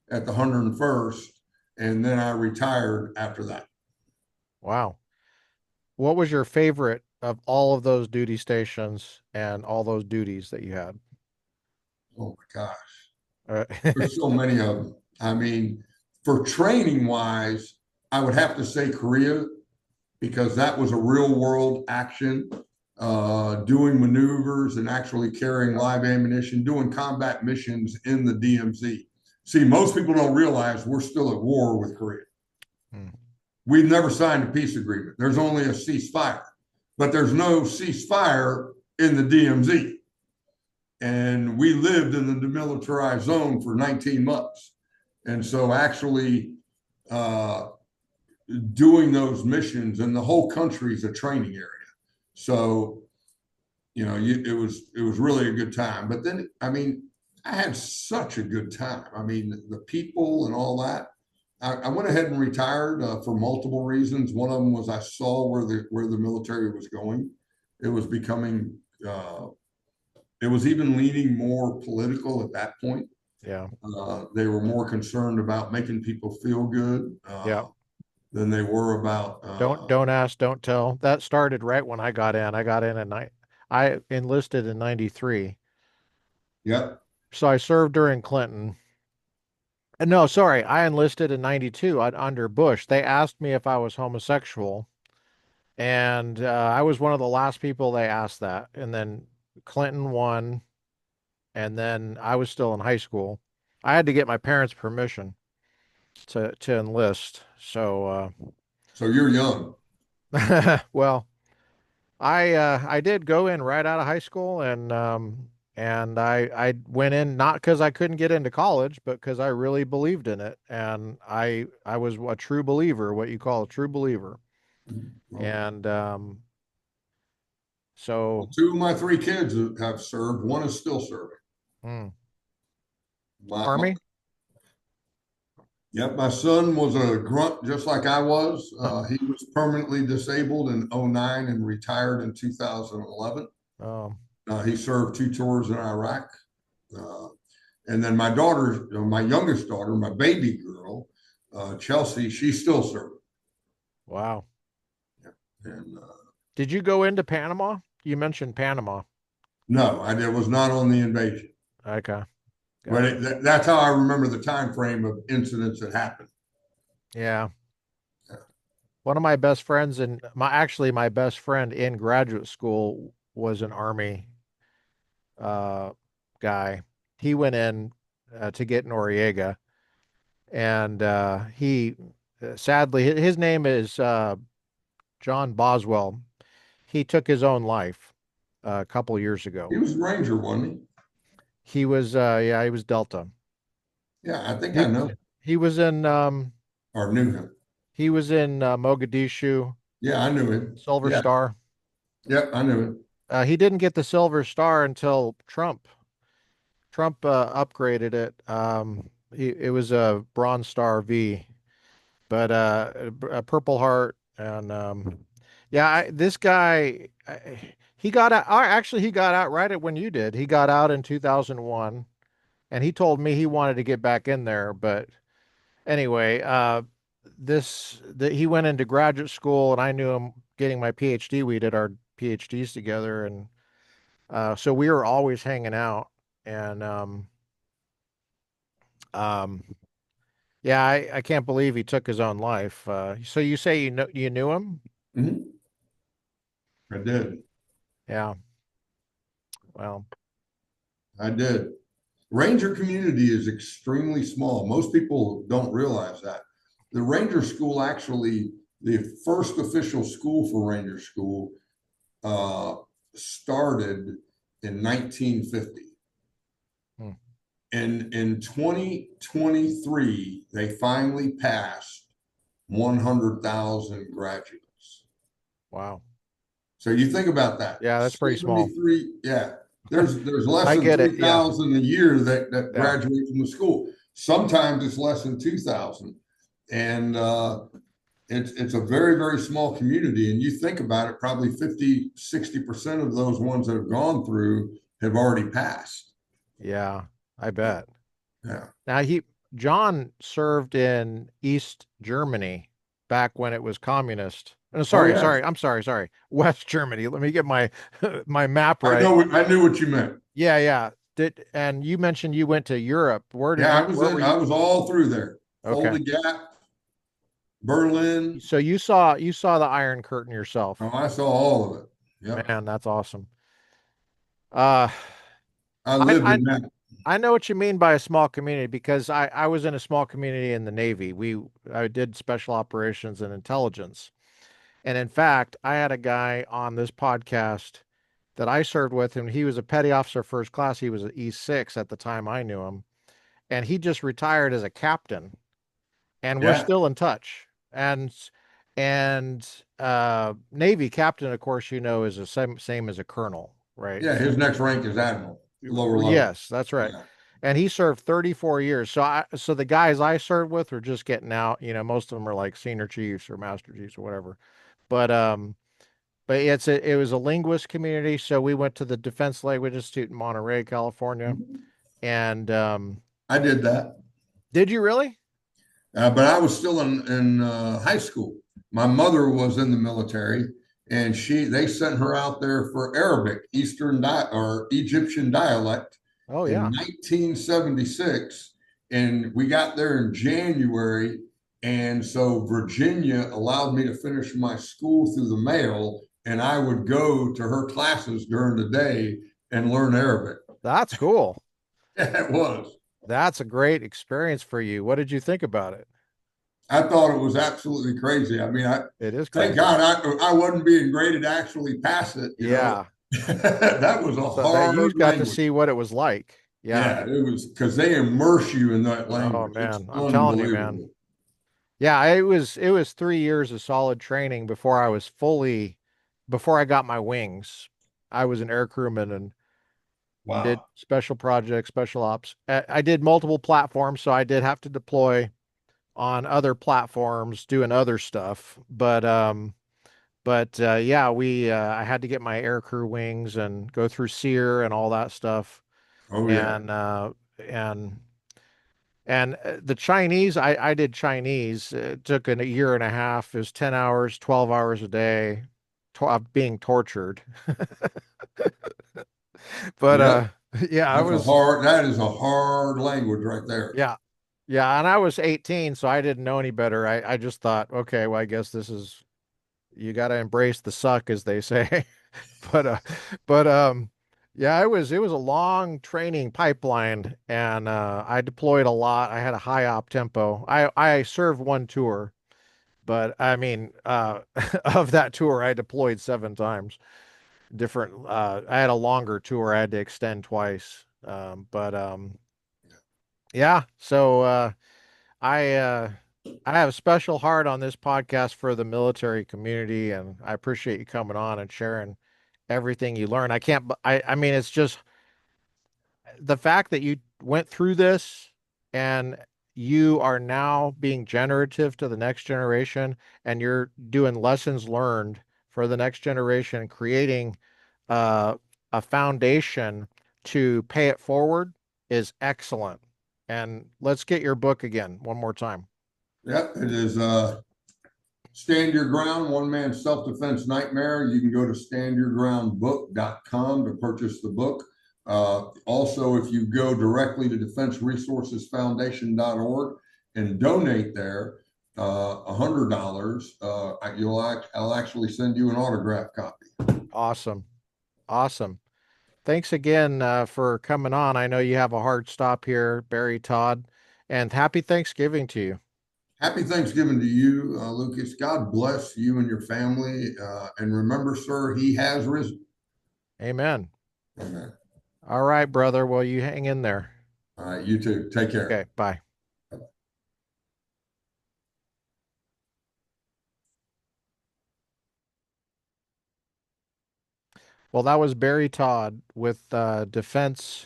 at the 101st, and then I retired after that. Wow. What was your favorite of all of those duty stations and all those duties that you had? Oh my gosh, Uh, there's so many of them. I mean, for training wise, I would have to say Korea because that was a real world action, doing maneuvers and actually carrying live ammunition, doing combat missions in the DMZ. See, most people don't realize we're still at war with Korea. Hmm. we've never signed a peace agreement. There's only a ceasefire, but there's no ceasefire in the DMZ. And we lived in the demilitarized zone for 19 months. And so actually uh, doing those missions, and the whole country is a training area. So, it was really a good time. But then, I mean, I had such a good time. I mean, the people and all that. I went ahead and retired for multiple reasons. One of them was I saw where the military was going. It was becoming it was even leaning more political at that point. Yeah. They were more concerned about making people feel good Yeah. than they were about. Don't ask, don't tell. That started right when I got in. I got in at night. I enlisted in 93. Yep. So I served during Clinton. No, sorry, I enlisted in 92 under Bush. They asked me if I was homosexual, and I was one of the last people they asked that. And then Clinton won, and then I was still in high school. I had to get my parents' permission to enlist. So, So you're young. well, I did go in right out of high school, and I went in not because I couldn't get into college, but because I really believed in it, and I was a true believer, what you call a true believer, Well, and so two of my three kids have served. One is still serving. hmm, My, Army. yep, my son was a grunt just like I was. Huh. He was permanently disabled in '09 and retired in 2011. Um, He served two tours in Iraq. Uh, and then my daughter, my youngest daughter, my baby girl, Chelsea, she's still serving. wow. And Did you go into Panama? You mentioned Panama. no, it was not on the invasion. Okay, But gotcha. that's how I remember the time frame of incidents that happened. Yeah. One of my best friends and my best friend in graduate school was an Army uh, guy. He went in to get Noriega, and he sadly his name is John Boswell. He took his own life a couple years He ago. was a Ranger, wasn't he? He was yeah, he was Delta. Yeah, I think I He know he was in or knew him. Mogadishu, Yeah, I knew him. Silver Yeah, Star. yeah, I knew him. He didn't get the Silver Star until Trump upgraded it. It was a Bronze Star V, but a Purple Heart, and yeah, this guy, he got out. Actually, he got out right at when you did. He got out in 2001, and he told me he wanted to get back in there. But anyway, he went into graduate school, and I knew him getting my PhD. We did our PhDs together, and so we were always hanging out, and um, yeah, I can't believe he took his own life. So you say you knew him? Mhm. I did. Yeah. Well, I did. Ranger community is extremely small. Most people don't realize that. The Ranger School actually, the first official school for Ranger School, uh, started in 1950. hmm, And in 2023, they finally passed 100,000 graduates. wow. So you think about that. Yeah, that's pretty small. 73, yeah. There's less I than get it. Yeah. 3,000 a year that Yeah. graduate from the school. Sometimes it's less than 2,000. And it's a very, very small community. And you think about it, probably 50, 60% of those ones that have gone through have already passed. Yeah, I Yeah. bet. Yeah. Now John served in East Germany back when it was communist. Oh Sorry, yeah. sorry. I'm sorry, sorry. West Germany. Let me get my my map I right. know I knew what you meant. Yeah, yeah. And you mentioned you went to Europe. Yeah, Where were I you? was all through there. Okay. Fulda Gap, Berlin. So you saw the Iron Curtain yourself. Oh, I saw all of it. Yep. Man, that's awesome. Uh, I lived I in that. I know what you mean by a small community because I was in a small community in the Navy. I did special operations and intelligence. And in fact, I had a guy on this podcast that I served with him. He was a petty officer first class. He was an E6 at the time I knew him. And he just retired as a captain. And we're Yeah. still in touch. And Navy captain, of course, is the same as a colonel, right? Yeah. So His next rank is admiral, lower level. yes, that's right. Yeah. And he served 34 years. So the guys I served with were just getting out. Most of them are like senior chiefs or master chiefs or whatever. But but it was a linguist community, so we went to the Defense Language Institute in Monterey, California. And I did that. did you really? But I was still in high school. My mother was in the military, and they sent her out there for Arabic, or Egyptian dialect Oh in yeah. 1976, and we got there in January, and so Virginia allowed me to finish my school through the mail, and I would go to her classes during the day and learn Arabic. That's cool. Yeah, it was. That's a great experience for you. What did you think about it? I thought it was absolutely crazy. I mean, I It is thank crazy. God I wasn't being graded to actually pass it. Yeah. That was a So that you hard got to language. see what it was like. Yeah. Yeah, it was because they immerse you in that Oh language. It's man, I'm telling you, man. unbelievable. Yeah, it was 3 years of solid training before I got my wings. I was an air crewman and did Wow. special projects, special ops. I did multiple platforms, so I did have to deploy on other platforms doing other stuff. But yeah, we I had to get my air crew wings and go through SEER and all that stuff. Oh yeah. And and the Chinese, I did Chinese. It took a year and a half. It was 10 hours, 12 hours a day, being tortured. But Yep. yeah, I was, That is a hard language right there. yeah, yeah. And I was 18, so I didn't know any better. I just thought, okay, well, I guess you got to embrace the suck, as they say. But yeah, it was a long training pipeline, and I deployed a lot. I had a high op tempo. I served one tour. But I mean, of that tour, I deployed 7 times. I had a longer tour. I had to extend twice. But yeah. So I uh, I have a special heart on this podcast for the military community, and I appreciate you coming on and sharing everything you learn. I can't. I mean, it's just the fact that you went through this and you are now being generative to the next generation and you're doing lessons learned for the next generation, creating uh, a foundation to pay it forward is excellent. And let's get your book again one more time. Yep. It is Stand Your Ground, One Man's Self-Defense Nightmare. You can go to standyourgroundbook.com to purchase the book. Also, if you go directly to defenseresourcesfoundation.org and donate there $100, I'll actually send you an autograph copy. Awesome. Awesome. Thanks again for coming on. I know you have a hard stop here, Barry Todd, and happy Thanksgiving to you. Happy Thanksgiving to you, Lucas. God bless you and your family. And remember, sir, he has risen. Amen. Amen. All right, brother. Well, you hang in there. All right, you too. Take care. Okay, bye. Well, that was Barry Todd with Defense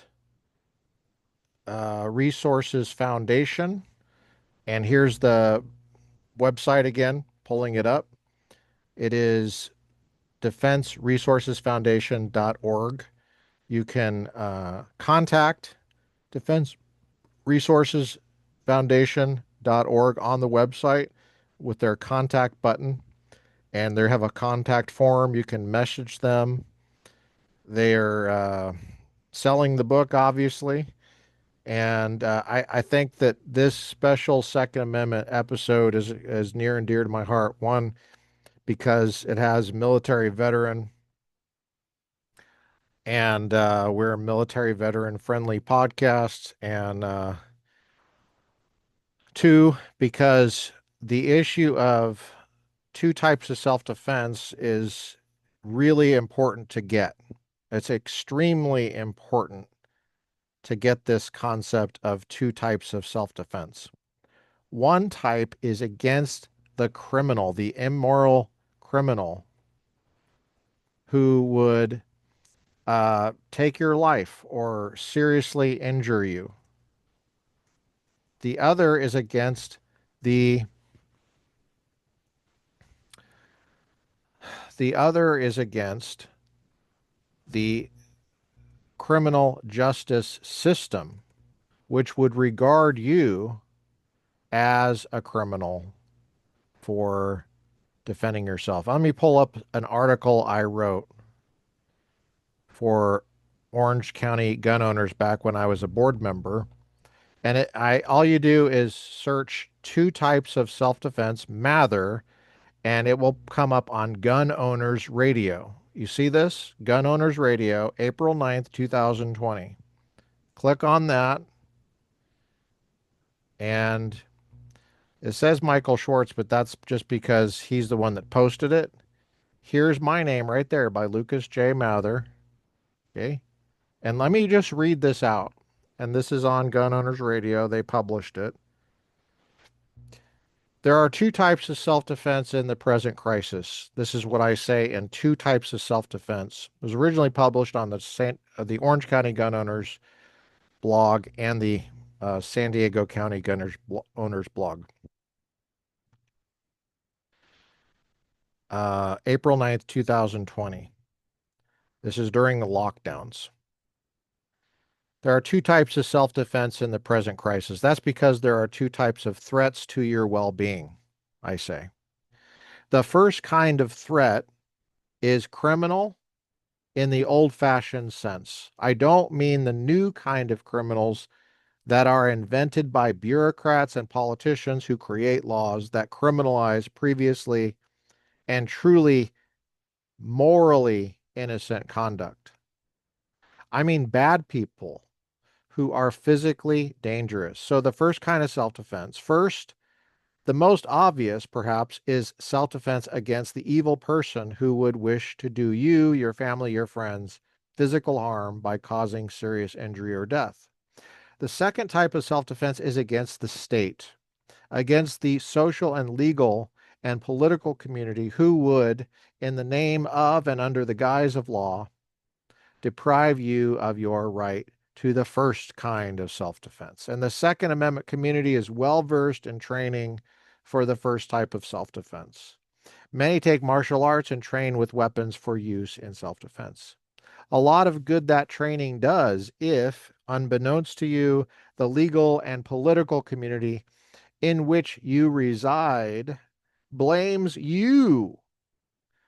Resources Foundation. And here's the website again, pulling it up. It is defenseresourcesfoundation.org. You can contact Defense Resources Foundation.org on the website with their contact button, and they have a contact form. You can message them. They're selling the book, obviously. And I think that this special Second Amendment episode is near and dear to my heart. One, because it has a military veteran And we're a military veteran friendly podcast. And two, because the issue of two types of self defense is really important to get. It's extremely important to get this concept of two types of self defense. One type is against the criminal, the immoral criminal who would take your life or seriously injure you. The other is against the the other is against the criminal justice system, which would regard you as a criminal for defending yourself. Let me pull up an article I wrote for Orange County gun owners back when I was a board member. And all you do is search two types of self-defense, Mather, and it will come up on Gun Owners Radio. You see this? Gun Owners Radio, April 9th, 2020. Click on that, and it says Michael Schwartz, but that's just because he's the one that posted it. Here's my name right there by Lucas J. Mather. Okay. And let me just read this out. And this is on Gun Owners Radio. They published it. There are two types of self-defense in the present crisis. This is what I say in two types of self-defense. It was originally published on the Orange County Gun Owners blog and the San Diego County Owners blog. April 9th, 2020. This is during the lockdowns. There are two types of self-defense in the present crisis. That's because there are two types of threats to your well-being, I say. The first kind of threat is criminal in the old-fashioned sense. I don't mean the new kind of criminals that are invented by bureaucrats and politicians who create laws that criminalize previously and truly morally innocent conduct. I mean bad people who are physically dangerous. So the first kind of self-defense, first, the most obvious, perhaps, is self-defense against the evil person who would wish to do you, your family, your friends, physical harm by causing serious injury or death. The second type of self-defense is against the state, against the social and legal and political community who would, in the name of and under the guise of law, deprive you of your right to the first kind of self-defense. And the Second Amendment community is well versed in training for the first type of self-defense. Many take martial arts and train with weapons for use in self-defense. A lot of good that training does if, unbeknownst to you, the legal and political community in which you reside blames you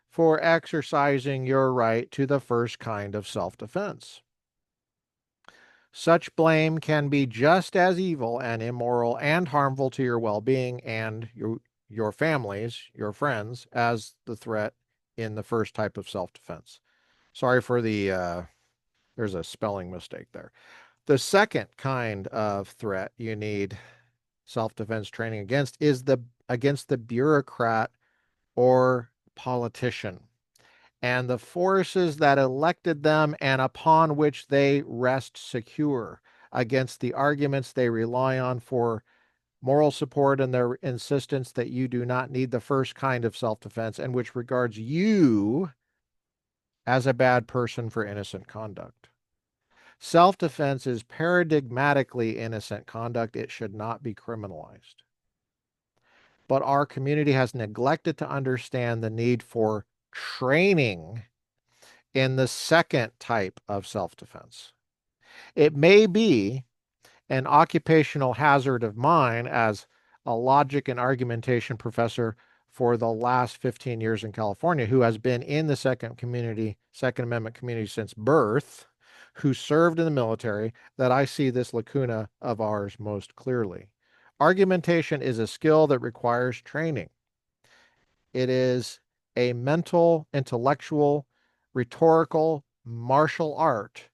for exercising your right to the first kind of self-defense. Such blame can be just as evil and immoral and harmful to your well-being and your families, your friends, as the threat in the first type of self-defense. Sorry for there's a spelling mistake there. The second kind of threat you need self-defense training against is against the bureaucrat or politician and the forces that elected them and upon which they rest secure, against the arguments they rely on for moral support and their insistence that you do not need the first kind of self-defense and which regards you as a bad person for innocent conduct. Self-defense is paradigmatically innocent conduct. It should not be criminalized. But our community has neglected to understand the need for training in the second type of self-defense. It may be an occupational hazard of mine as a logic and argumentation professor for the last 15 years in California, who has been in the Second Amendment community since birth, who served in the military, that I see this lacuna of ours most clearly. Argumentation is a skill that requires training. It is a mental, intellectual, rhetorical, martial art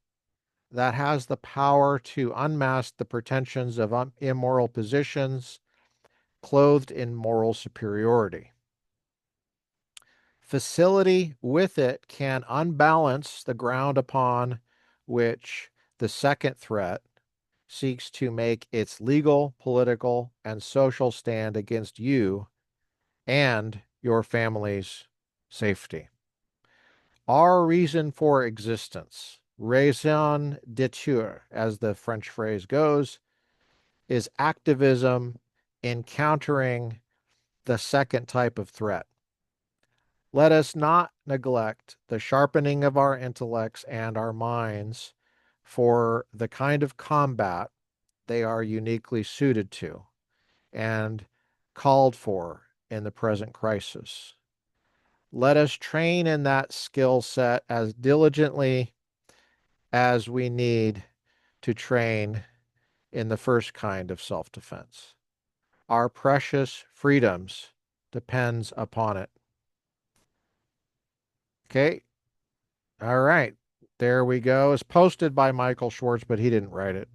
that has the power to unmask the pretensions of immoral positions clothed in moral superiority. Facility with it can unbalance the ground upon which the second threat seeks to make its legal, political, and social stand against you and your family's safety. Our reason for existence, raison d'etre, as the French phrase goes, is activism in countering the second type of threat. Let us not neglect the sharpening of our intellects and our minds for the kind of combat they are uniquely suited to and called for in the present crisis. Let us train in that skill set as diligently as we need to train in the first kind of self-defense. Our precious freedoms depends upon it. Okay. All right. There we go. It's posted by Michael Schwartz, but he didn't write it.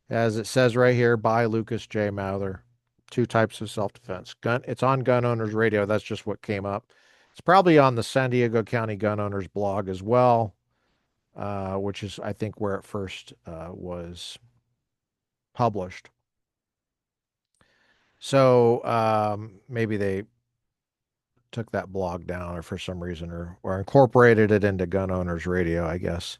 As it says right here, by Lucas J. Mather. Two types of self-defense. It's on Gun Owners Radio. That's just what came up. It's probably on the San Diego County Gun Owners blog as well, which is, I think, where it first was published. So maybe they took that blog down or for some reason or incorporated it into Gun Owners Radio, I guess.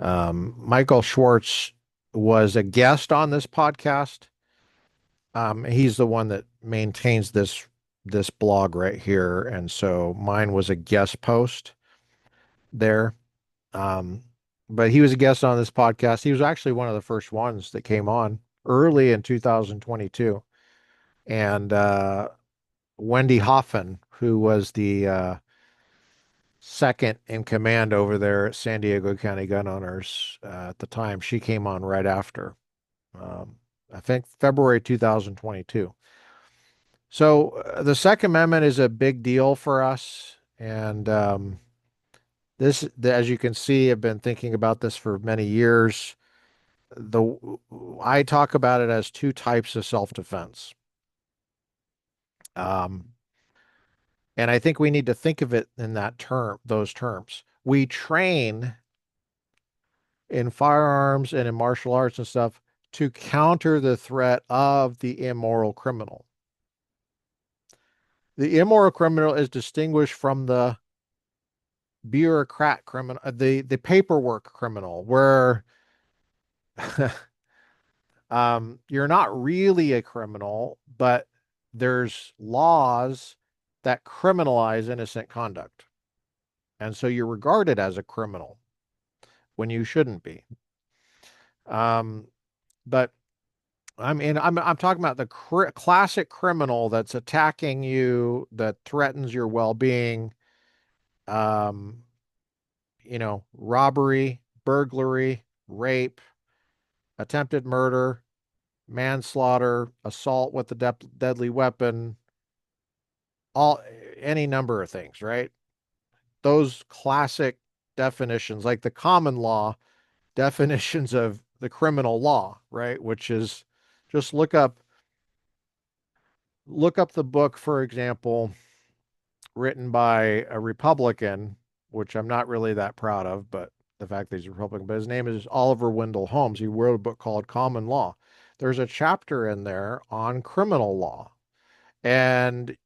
Michael Schwartz was a guest on this podcast. He's the one that maintains this blog right here, and so mine was a guest post there. Um, but he was a guest on this podcast. He was actually one of the first ones that came on early in 2022, and Wendy Hoffman, who was the second in command over there at San Diego County Gun Owners at the time, she came on right after. Um, I think February 2022. So the Second Amendment is a big deal for us, and as you can see, I've been thinking about this for many years. The I talk about it as two types of self-defense, um, and I think we need to think of it in those terms. We train in firearms and in martial arts and stuff to counter the threat of the immoral criminal. The immoral criminal is distinguished from the bureaucrat criminal, the paperwork criminal, where you're not really a criminal, but there's laws that criminalize innocent conduct. And so you're regarded as a criminal when you shouldn't be. Um, but I'm talking about the classic criminal that's attacking you, that threatens your well-being, um, robbery, burglary, rape, attempted murder, manslaughter, assault with a deadly weapon, all any number of things, right? Those classic definitions, like the common law definitions of the criminal law, right? Which is just look up the book, for example, written by a Republican, which I'm not really that proud of, but the fact that he's a Republican, but his name is Oliver Wendell Holmes. He wrote a book called Common Law. There's a chapter in there on criminal law. And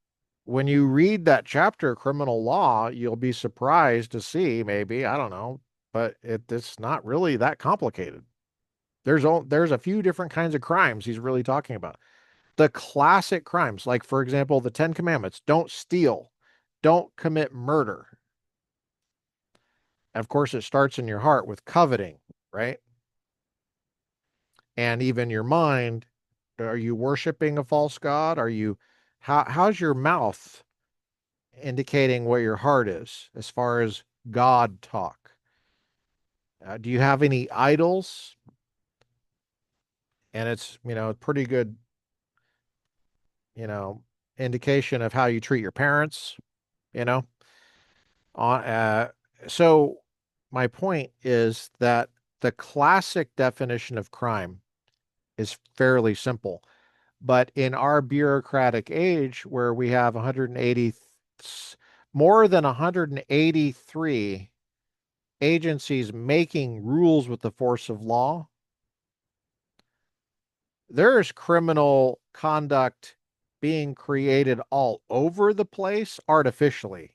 when you read that chapter, criminal law, you'll be surprised to see, maybe, I don't know, but it's not really that complicated. There's a few different kinds of crimes he's really talking about. The classic crimes, like for example, the Ten Commandments: don't steal, don't commit murder. Of course, it starts in your heart with coveting, right? And even your mind. Are you worshiping a false god? How's your mouth indicating what your heart is as far as God talk? Do you have any idols? And it's, a pretty good, you know, indication of how you treat your parents, you know. Uh, so my point is that the classic definition of crime is fairly simple. But in our bureaucratic age, where we have 180, more than 183 agencies making rules with the force of law, there is criminal conduct being created all over the place artificially.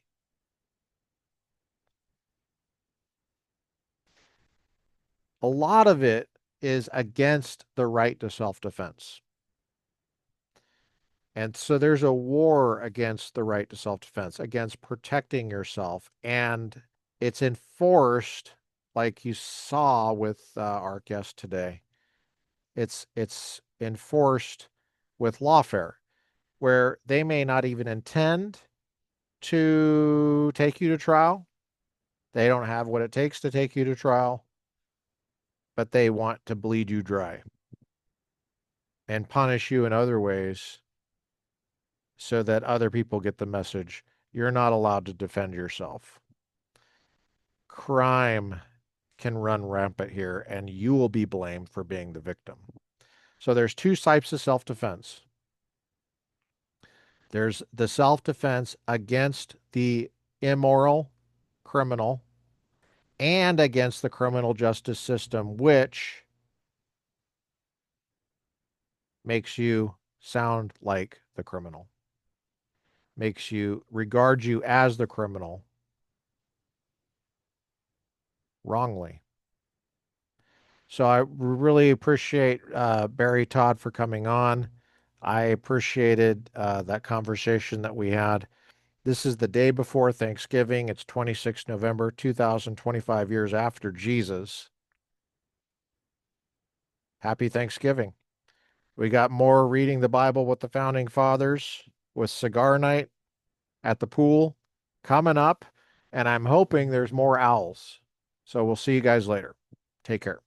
A lot of it is against the right to self-defense. And so there's a war against the right to self-defense, against protecting yourself. And it's enforced, like you saw with our guest today. It's enforced with lawfare, where they may not even intend to take you to trial. They don't have what it takes to take you to trial, but they want to bleed you dry and punish you in other ways so that other people get the message. You're not allowed to defend yourself. Crime can run rampant here, and you will be blamed for being the victim. So there's two types of self-defense. There's the self-defense against the immoral criminal and against the criminal justice system, which makes you sound like the criminal, makes you regard you as the criminal wrongly. So I really appreciate Barry Todd for coming on. I appreciated that conversation that we had. This is the day before Thanksgiving. It's 26 November, 2025 years after Jesus. Happy Thanksgiving. We got more reading the Bible with the founding fathers with cigar night at the pool coming up, and I'm hoping there's more owls. So we'll see you guys later. Take care.